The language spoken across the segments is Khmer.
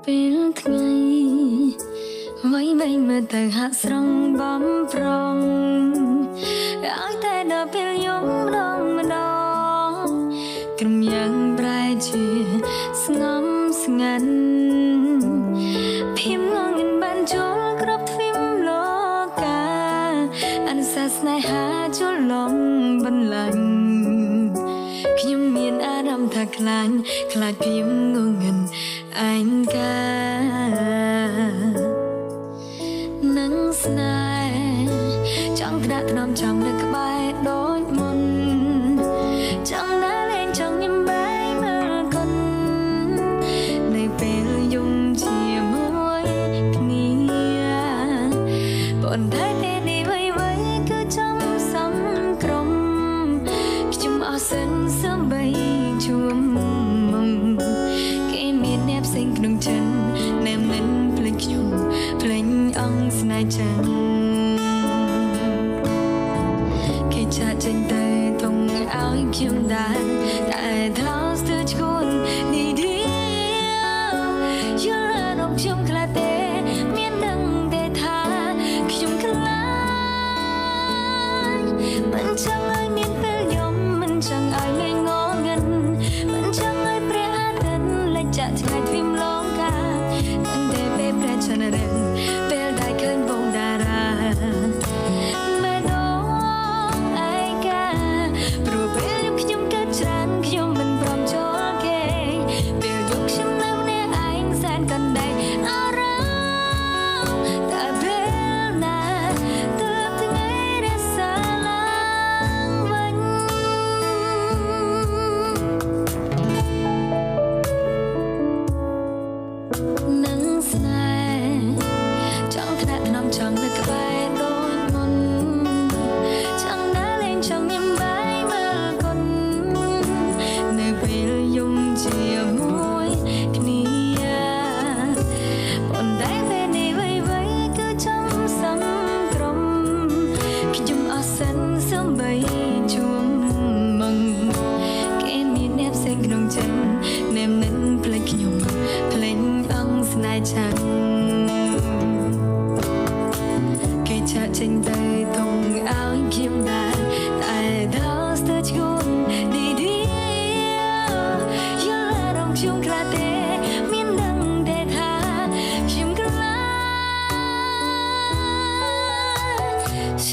ពេលថ្ងៃអ្វីមិនមើលទៅហាក់ស្រងបំប្រងឲ្យតែដល់ពេលយំម្ដងក្រុមយ៉ាងប្រែជាស្ងំស្ងាត់ភីមងងិនបានចូលគ្រប់ទ្វីបលោកកាអនុសាសនាហាចូលលំបន្លាញ់ខ្ញុំមានអារម្មណ៍ថាខ្លាចភីមងងិនអញកានឹងស្នេហ៍ចង់ក្តាក់ថ្នមចង់នៅក្បែរដូចមុនចង់ដើរលេងចង់ញ៉ាំបាយមើលកូននៅពេលយំជាមួយគ្នាប៉ុន្តែពេលនេះវៃគឺចំសំក្រុមខ្ញុំអស់សិនសំបីជួមមកគេមានអ្នកផ្សេងក្នុងចិត្តណែមិនភ្លេចខ្ញុំភ្លេចអង្គស្នេហ៍ចឹងគេចាក់ចេញទៅទុំឲ្យខ្ញុំដែរតែថាស្ទើរឈួននេះឌីយល់រំខ្ញុំខ្លាចទេមានដឹងទេថាខ្ញុំខ្លាចមិនចង់ឲ្យមានពេលយំមិនចង់ឲ្យមេងងឹនមិនចង់ឲ្យព្រះអាទិត្យលិចចាក់ថ្ងៃទ្វីមឡងកាតែពេលព្រះចន្ទរៈពេលដែលឃើញបងតារាមិនដល់ឯកាព្រោះពេលខ្ញុំកើតច្រើនខ្ញុំមិនព្រមចូលគេពេលយកខ្ញុំនៅម្នាក់ឯងសែនកណ្ដែងអារម្មណ៍តែពេលណាទើបថ្ងៃរសាឡើងវិញនឹងស្នេហ៍ចង់ថ្នាក់ក្នុងចង់នៅក្បែរដូចមុនចង់ដើរលេងចង់ញ៉ាំបាយមើលកូននៅពេលយំជាមួយគ្នាប៉ុន្តែពេលនេះវៃគឺចំសំក្រុមខ្ញុំអស់សិនសំបីជួមមកគេមានអ្នកផ្សេងក្នុងចិត្តណែមិនភ្លេចខ្ញុំភ្លេចអង្គស្នេហ៍ចឹងគេចាក់ចេញទៅទុំឲ្យខ្ញុំដែរតែដល់ស្ទើរឈួនឌីយល់រំខ្ញុំខ្លាចទេមានដឹងទេថាខ្ញុំខ្លាច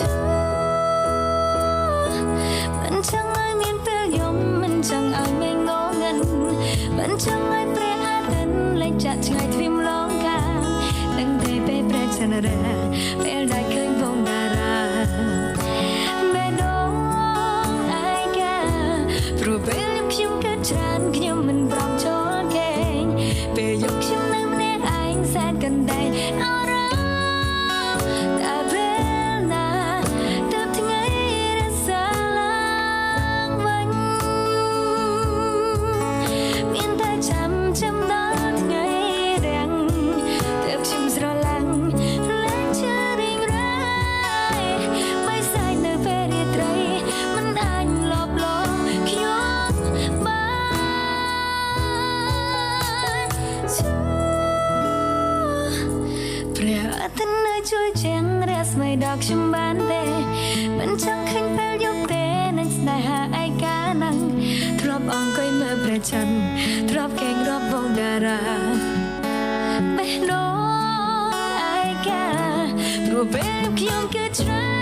មិនចង់ឲ្យមានពេលយំមិនចង់ឲ្យមេងងឹនមិនចង់ឲ្យព្រះអាទិត្យលិចចាក់ថ្ងៃទ្វីមឡងកាដឹងទេពេលព្រះចន្ទរៈពេលដែលឃើញបងតារាមិនដល់ឯកាព្រោះពេលខ្ញុំកើតច្រើនខ្ញុំមិនព្រមចូលគេពេលយកខ្ញុំនៅម្នាក់ឯងសែនកណ្ដែងអារម្មណ៍តែពេលណាទើបថ្ងៃរសាឡើងវិញមានតែចាំដល់ថ្ងៃរាំងទើបខ្ញុំស្រឡាញ់លែងជឿរីងរ៉ាយបីសាយនៅពេលរាត្រីមិនអាចលបលងខ្ញុំបានព្រះអាទិត្យនៅជួយជាងរស្មីដល់ខ្ញុំបានទេមិនចង់ឃើញពេលយប់ទេនឹងស្នេហាឯកានឹងធ្លាប់អង្គុយមើលព្រះច័ន្ទធ្លាប់កេងរាប់បងតារាបេះដូងឯកាព្រោះពេលខ្ញុំគឺច្រើន